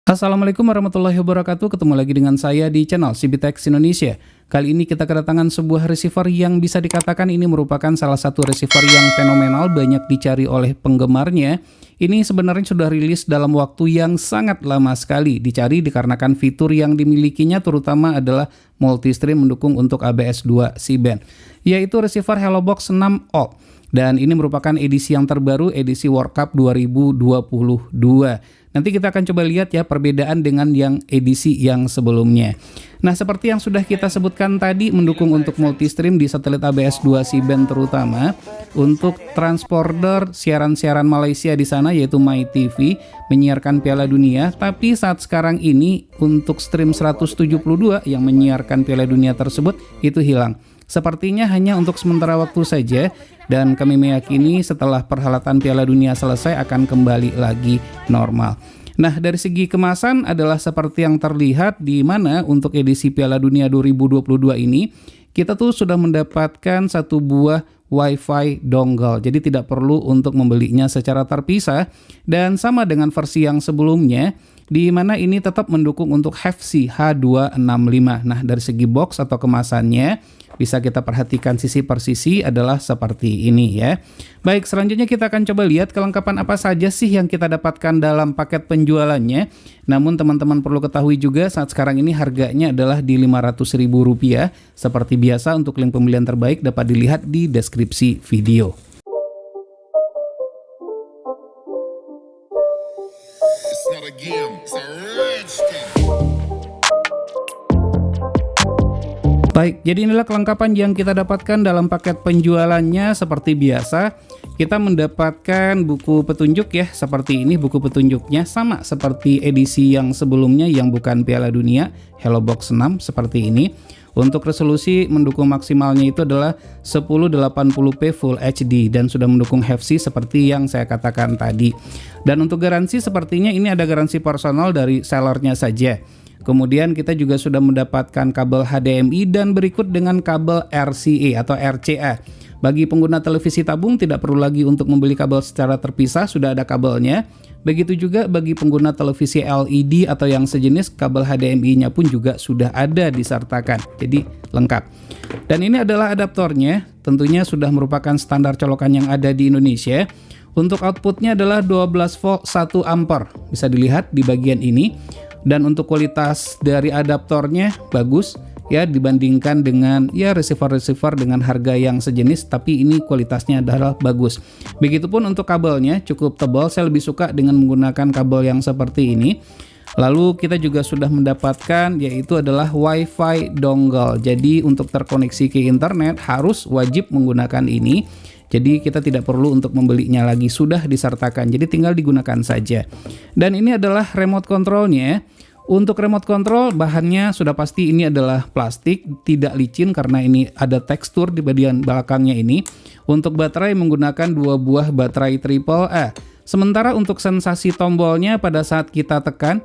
Assalamualaikum warahmatullahi wabarakatuh. Ketemu lagi dengan saya di channel CBTech Indonesia. Kali ini kita kedatangan sebuah receiver yang bisa dikatakan ini merupakan salah satu receiver yang fenomenal, banyak dicari oleh penggemarnya. Ini sebenarnya sudah rilis dalam waktu yang sangat lama sekali dicari dikarenakan fitur yang dimilikinya terutama adalah multi-stream mendukung untuk ABS 2 C-band, yaitu receiver HelloBox 6 Alt. Dan ini merupakan edisi yang terbaru, edisi World Cup 2022. Nanti kita akan coba lihat ya perbedaan dengan yang edisi yang sebelumnya. Nah, seperti yang sudah kita sebutkan tadi, mendukung untuk multi-stream di satelit ABS 2 C-band terutama untuk transponder siaran-siaran Malaysia di sana yaitu MyTV menyiarkan Piala Dunia, tapi saat sekarang ini untuk stream 172 yang menyiarkan Piala Dunia tersebut itu hilang. Sepertinya hanya untuk sementara waktu saja, dan kami meyakini setelah perhelatan Piala Dunia selesai akan kembali lagi normal. Nah, dari segi kemasan adalah seperti yang terlihat di mana untuk edisi Piala Dunia 2022 ini kita tuh sudah mendapatkan satu buah Wi-Fi dongle, jadi tidak perlu untuk membelinya secara terpisah, dan sama dengan versi yang sebelumnya di mana ini tetap mendukung untuk HEVC H265. Nah, dari segi box atau kemasannya bisa kita perhatikan sisi per sisi adalah seperti ini ya. Baik, selanjutnya kita akan coba lihat kelengkapan apa saja sih yang kita dapatkan dalam paket penjualannya. Namun teman-teman perlu ketahui juga saat sekarang ini harganya adalah di Rp500.000. Seperti biasa untuk link pembelian terbaik dapat dilihat di deskripsi video. It's not a game, it's a rich thing. Baik, jadi inilah kelengkapan yang kita dapatkan dalam paket penjualannya. Seperti biasa, kita mendapatkan buku petunjuk ya, seperti ini buku petunjuknya sama seperti edisi yang sebelumnya yang bukan Piala Dunia, HelloBox 6 seperti ini. Untuk resolusi mendukung maksimalnya itu adalah 1080p Full HD dan sudah mendukung HEVC seperti yang saya katakan tadi. Dan untuk garansi sepertinya ini ada garansi personal dari sellernya saja. Kemudian kita juga sudah mendapatkan kabel HDMI dan berikut dengan kabel RCA atau RCA. Bagi pengguna televisi tabung tidak perlu lagi untuk membeli kabel secara terpisah, sudah ada kabelnya. Begitu juga bagi pengguna televisi LED atau yang sejenis, kabel HDMI-nya pun juga sudah ada disertakan. Jadi lengkap. Dan ini adalah adaptornya, tentunya sudah merupakan standar colokan yang ada di Indonesia. Untuk outputnya adalah 12 volt 1 ampere. Bisa dilihat di bagian ini. Dan untuk kualitas dari adaptornya bagus ya dibandingkan dengan ya receiver-receiver dengan harga yang sejenis, tapi ini kualitasnya adalah bagus. Begitupun untuk kabelnya cukup tebal, saya lebih suka dengan menggunakan kabel yang seperti ini. Lalu kita juga sudah mendapatkan yaitu adalah Wi-Fi dongle. Jadi untuk terkoneksi ke internet harus wajib menggunakan ini. Jadi kita tidak perlu untuk membelinya lagi, sudah disertakan, jadi tinggal digunakan saja. Dan ini adalah remote controlnya. Untuk remote control bahannya sudah pasti ini adalah plastik, tidak licin karena ini ada tekstur di bagian belakangnya ini. Untuk baterai menggunakan 2 buah baterai AAA. Sementara untuk sensasi tombolnya pada saat kita tekan,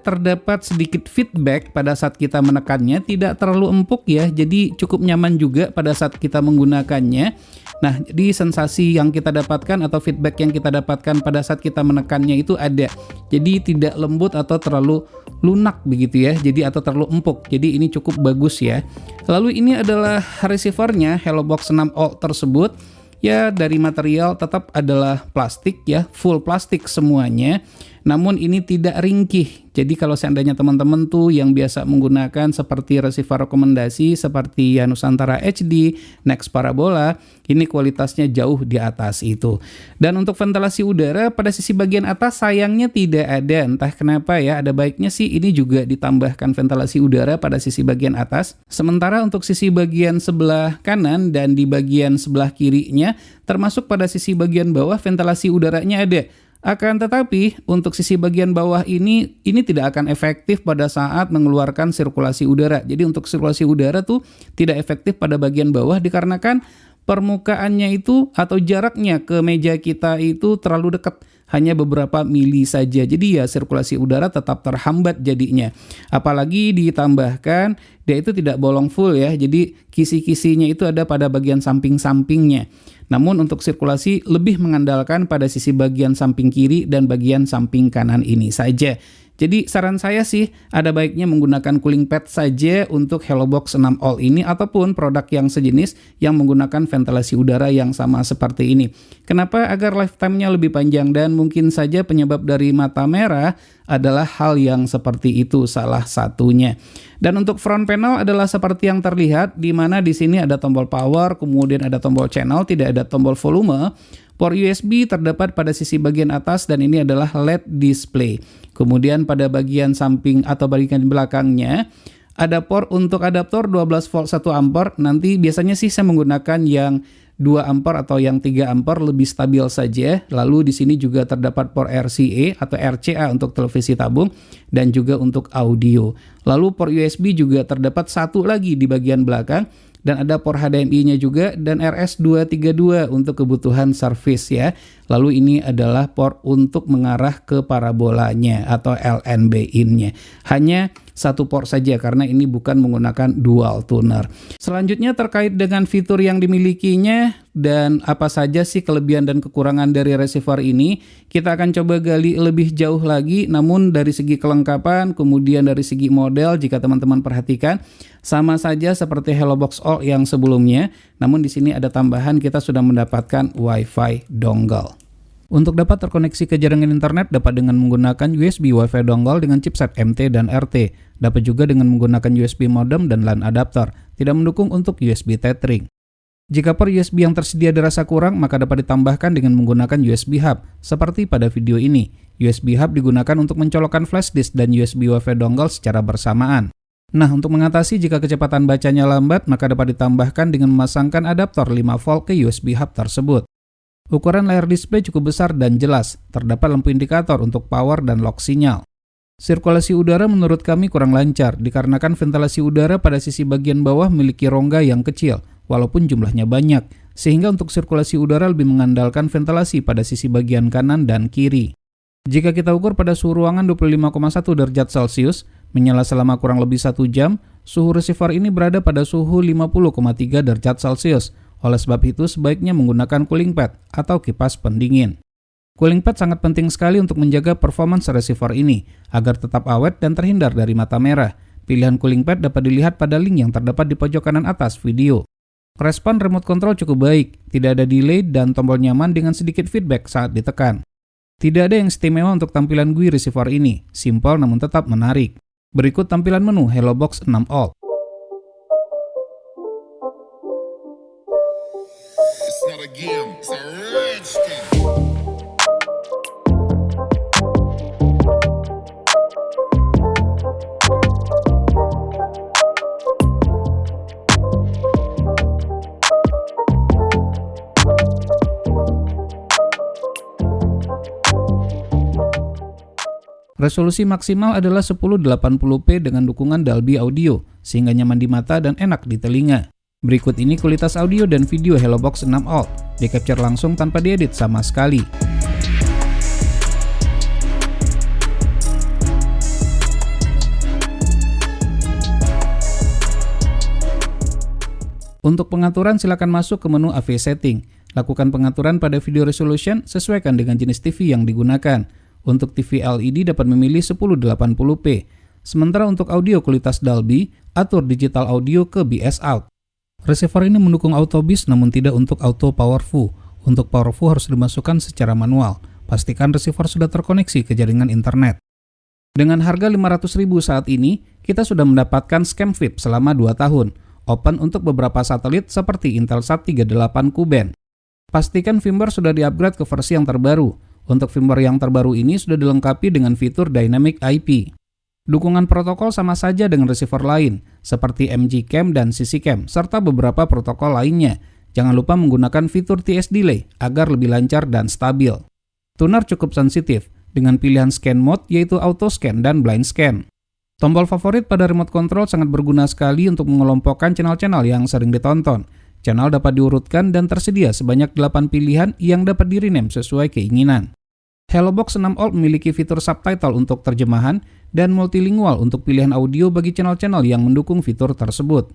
terdapat sedikit feedback pada saat kita menekannya, tidak terlalu empuk ya, jadi cukup nyaman juga pada saat kita menggunakannya. Nah, jadi sensasi yang kita dapatkan atau feedback yang kita dapatkan pada saat kita menekannya itu ada. Jadi tidak lembut atau terlalu lunak begitu ya, jadi atau terlalu empuk. Jadi ini cukup bagus ya. Lalu ini adalah receivernya HelloBox 6 Alt tersebut. Ya, dari material tetap adalah plastik ya, full plastik semuanya. Namun ini tidak ringkih. Jadi kalau seandainya teman-teman tuh yang biasa menggunakan seperti receiver rekomendasi seperti Nusantara HD, Next Parabola, ini kualitasnya jauh di atas itu. Dan untuk ventilasi udara pada sisi bagian atas sayangnya tidak ada. Entah kenapa ya, ada baiknya sih ini juga ditambahkan ventilasi udara pada sisi bagian atas. Sementara untuk sisi bagian sebelah kanan dan di bagian sebelah kirinya, termasuk pada sisi bagian bawah ventilasi udaranya ada. Akan tetapi untuk sisi bagian bawah ini tidak akan efektif pada saat mengeluarkan sirkulasi udara. Jadi untuk sirkulasi udara tuh tidak efektif pada bagian bawah dikarenakan permukaannya itu atau jaraknya ke meja kita itu terlalu dekat. Hanya beberapa mili saja, jadi ya sirkulasi udara tetap terhambat jadinya. Apalagi ditambahkan dia itu tidak bolong full ya, jadi kisi-kisinya itu ada pada bagian samping-sampingnya. Namun untuk sirkulasi lebih mengandalkan pada sisi bagian samping kiri dan bagian samping kanan ini saja. Jadi saran saya sih ada baiknya menggunakan cooling pad saja untuk HelloBox 6 All ini ataupun produk yang sejenis yang menggunakan ventilasi udara yang sama seperti ini. Kenapa? Agar lifetime-nya lebih panjang dan mungkin saja penyebab dari mata merah adalah hal yang seperti itu salah satunya. Dan untuk front panel adalah seperti yang terlihat di mana di sini ada tombol power, kemudian ada tombol channel, tidak ada tombol volume. Port USB terdapat pada sisi bagian atas dan ini adalah LED display. Kemudian pada bagian samping atau bagian belakangnya ada port untuk adaptor 12 volt 1 ampere. Nanti biasanya sih saya menggunakan yang 2 ampere atau yang 3 ampere lebih stabil saja. Lalu di sini juga terdapat port RCA atau RCA untuk televisi tabung dan juga untuk audio. Lalu port USB juga terdapat satu lagi di bagian belakang. Dan ada port HDMI-nya juga dan RS232 untuk kebutuhan service ya. Lalu ini adalah port untuk mengarah ke parabolanya atau LNB in-nya. Hanya satu port saja karena ini bukan menggunakan dual tuner. Selanjutnya terkait dengan fitur yang dimilikinya dan apa saja sih kelebihan dan kekurangan dari receiver ini, kita akan coba gali lebih jauh lagi. Namun dari segi kelengkapan, kemudian dari segi model, jika teman-teman perhatikan sama saja seperti HelloBox All yang sebelumnya. Namun di sini ada tambahan, kita sudah mendapatkan Wi-Fi dongle. Untuk dapat terkoneksi ke jaringan internet dapat dengan menggunakan USB Wi-Fi dongle dengan chipset MT dan RT. Dapat juga dengan menggunakan USB modem dan LAN adapter. Tidak mendukung untuk USB tethering. Jika port USB yang tersedia dirasa kurang, maka dapat ditambahkan dengan menggunakan USB hub. Seperti pada video ini, USB hub digunakan untuk mencolokkan flash disk dan USB Wi-Fi dongle secara bersamaan. Nah, untuk mengatasi jika kecepatan bacanya lambat, maka dapat ditambahkan dengan memasangkan adaptor 5 volt ke USB hub tersebut. Ukuran layar display cukup besar dan jelas, terdapat lampu indikator untuk power dan lock sinyal. Sirkulasi udara menurut kami kurang lancar, dikarenakan ventilasi udara pada sisi bagian bawah memiliki rongga yang kecil, walaupun jumlahnya banyak, sehingga untuk sirkulasi udara lebih mengandalkan ventilasi pada sisi bagian kanan dan kiri. Jika kita ukur pada suhu ruangan 25,1 derajat Celcius, menyala selama kurang lebih 1 jam, suhu receiver ini berada pada suhu 50,3 derajat Celcius. Oleh sebab itu, sebaiknya menggunakan cooling pad atau kipas pendingin. Cooling pad sangat penting sekali untuk menjaga performance receiver ini, agar tetap awet dan terhindar dari mata merah. Pilihan cooling pad dapat dilihat pada link yang terdapat di pojok kanan atas video. Respon remote control cukup baik, tidak ada delay dan tombol nyaman dengan sedikit feedback saat ditekan. Tidak ada yang istimewa untuk tampilan GUI receiver ini, simpel namun tetap menarik. Berikut tampilan menu HelloBox 6 All. It's not a game, it's a rich thing. Resolusi maksimal adalah 1080p dengan dukungan Dolby Audio, sehingga nyaman di mata dan enak di telinga. Berikut ini kualitas audio dan video HelloBox 6 All, di-capture langsung tanpa diedit sama sekali. Untuk pengaturan silakan masuk ke menu AV Setting. Lakukan pengaturan pada video resolution sesuaikan dengan jenis TV yang digunakan. Untuk TV LED dapat memilih 1080p. Sementara untuk audio kualitas Dolby, atur digital audio ke BS Out. Receiver ini mendukung auto bis namun tidak untuk auto powerful. Untuk powerful harus dimasukkan secara manual. Pastikan receiver sudah terkoneksi ke jaringan internet. Dengan harga 500.000 saat ini, kita sudah mendapatkan scam VIP selama 2 tahun. Open untuk beberapa satelit seperti Intelsat 38 Ku-band. Pastikan firmware sudah di-upgrade ke versi yang terbaru. Untuk firmware yang terbaru ini sudah dilengkapi dengan fitur Dynamic IP. Dukungan protokol sama saja dengan receiver lain, seperti MG-Cam dan CC-Cam, serta beberapa protokol lainnya. Jangan lupa menggunakan fitur TS Delay agar lebih lancar dan stabil. Tuner cukup sensitif, dengan pilihan scan mode yaitu Auto Scan dan Blind Scan. Tombol favorit pada remote control sangat berguna sekali untuk mengelompokkan channel-channel yang sering ditonton. Channel dapat diurutkan dan tersedia sebanyak 8 pilihan yang dapat di-rename sesuai keinginan. HelloBox 6 All memiliki fitur subtitle untuk terjemahan dan multilingual untuk pilihan audio bagi channel-channel yang mendukung fitur tersebut.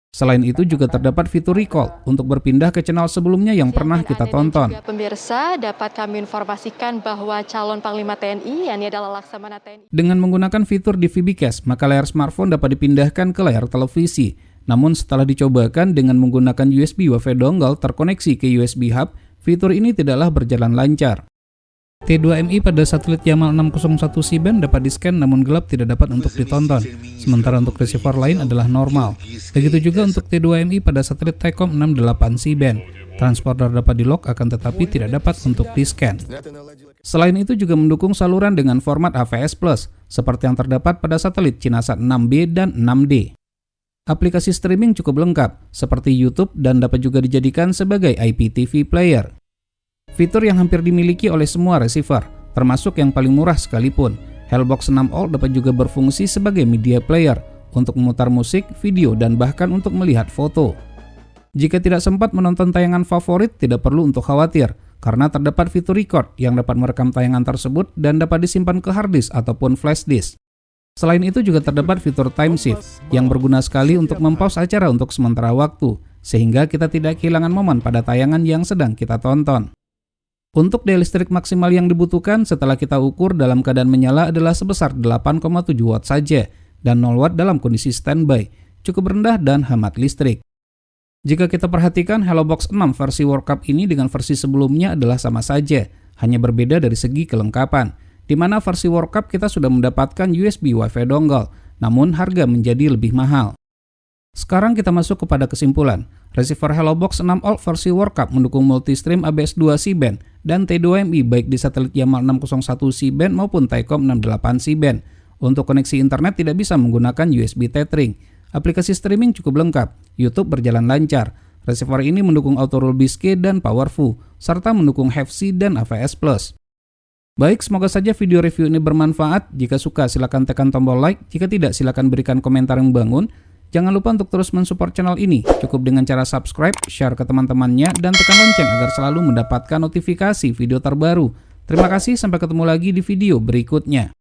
Selain itu juga terdapat fitur recall untuk berpindah ke channel sebelumnya yang pernah kita tonton. Juga pemirsa, dapat kami informasikan bahwa calon Panglima TNI, yakni adalah Laksamana TNI. Dengan menggunakan fitur di VBcast, maka layar smartphone dapat dipindahkan ke layar televisi. Namun setelah dicobakan dengan menggunakan USB Wi-Fi dongle terkoneksi ke USB hub, fitur ini tidaklah berjalan lancar. T2MI pada satelit Yamal 601 C-band dapat di-scan namun gelap tidak dapat untuk ditonton, sementara untuk receiver lain adalah normal. Begitu juga untuk T2MI pada satelit Thaicom 68 C-band. Transponder dapat di-lock akan tetapi tidak dapat untuk di-scan. Selain itu juga mendukung saluran dengan format AVS+, seperti yang terdapat pada satelit Cinasat 6B dan 6D. Aplikasi streaming cukup lengkap, seperti YouTube dan dapat juga dijadikan sebagai IPTV player. Fitur yang hampir dimiliki oleh semua receiver, termasuk yang paling murah sekalipun, Hellobox 6 All dapat juga berfungsi sebagai media player untuk memutar musik, video, dan bahkan untuk melihat foto. Jika tidak sempat menonton tayangan favorit, tidak perlu untuk khawatir, karena terdapat fitur record yang dapat merekam tayangan tersebut dan dapat disimpan ke hard disk ataupun flash disk. Selain itu juga terdapat fitur time shift yang berguna sekali untuk mempause acara untuk sementara waktu, sehingga kita tidak kehilangan momen pada tayangan yang sedang kita tonton. Untuk daya listrik maksimal yang dibutuhkan setelah kita ukur dalam keadaan menyala adalah sebesar 8,7 watt saja dan 0 watt dalam kondisi standby, cukup rendah dan hemat listrik. Jika kita perhatikan Hellobox 6 versi World Cup ini dengan versi sebelumnya adalah sama saja, hanya berbeda dari segi kelengkapan, di mana versi World Cup kita sudah mendapatkan USB Wi-Fi dongle, namun harga menjadi lebih mahal. Sekarang kita masuk kepada kesimpulan. Receiver Hellobox 6 All versi World Cup mendukung multi-stream ABS2 C-band dan T2MI baik di satelit Yamal 601 C-band maupun Thaicom 68 C-band. Untuk koneksi internet tidak bisa menggunakan USB tethering. Aplikasi streaming cukup lengkap, YouTube berjalan lancar. Receiver ini mendukung auto roll bisque dan powerful, serta mendukung HEVC dan AVS+. Baik, semoga saja video review ini bermanfaat. Jika suka silakan tekan tombol like, jika tidak silakan berikan komentar yang membangun. Jangan lupa untuk terus mensupport channel ini, cukup dengan cara subscribe, share ke teman-temannya, dan tekan lonceng agar selalu mendapatkan notifikasi video terbaru. Terima kasih, sampai ketemu lagi di video berikutnya.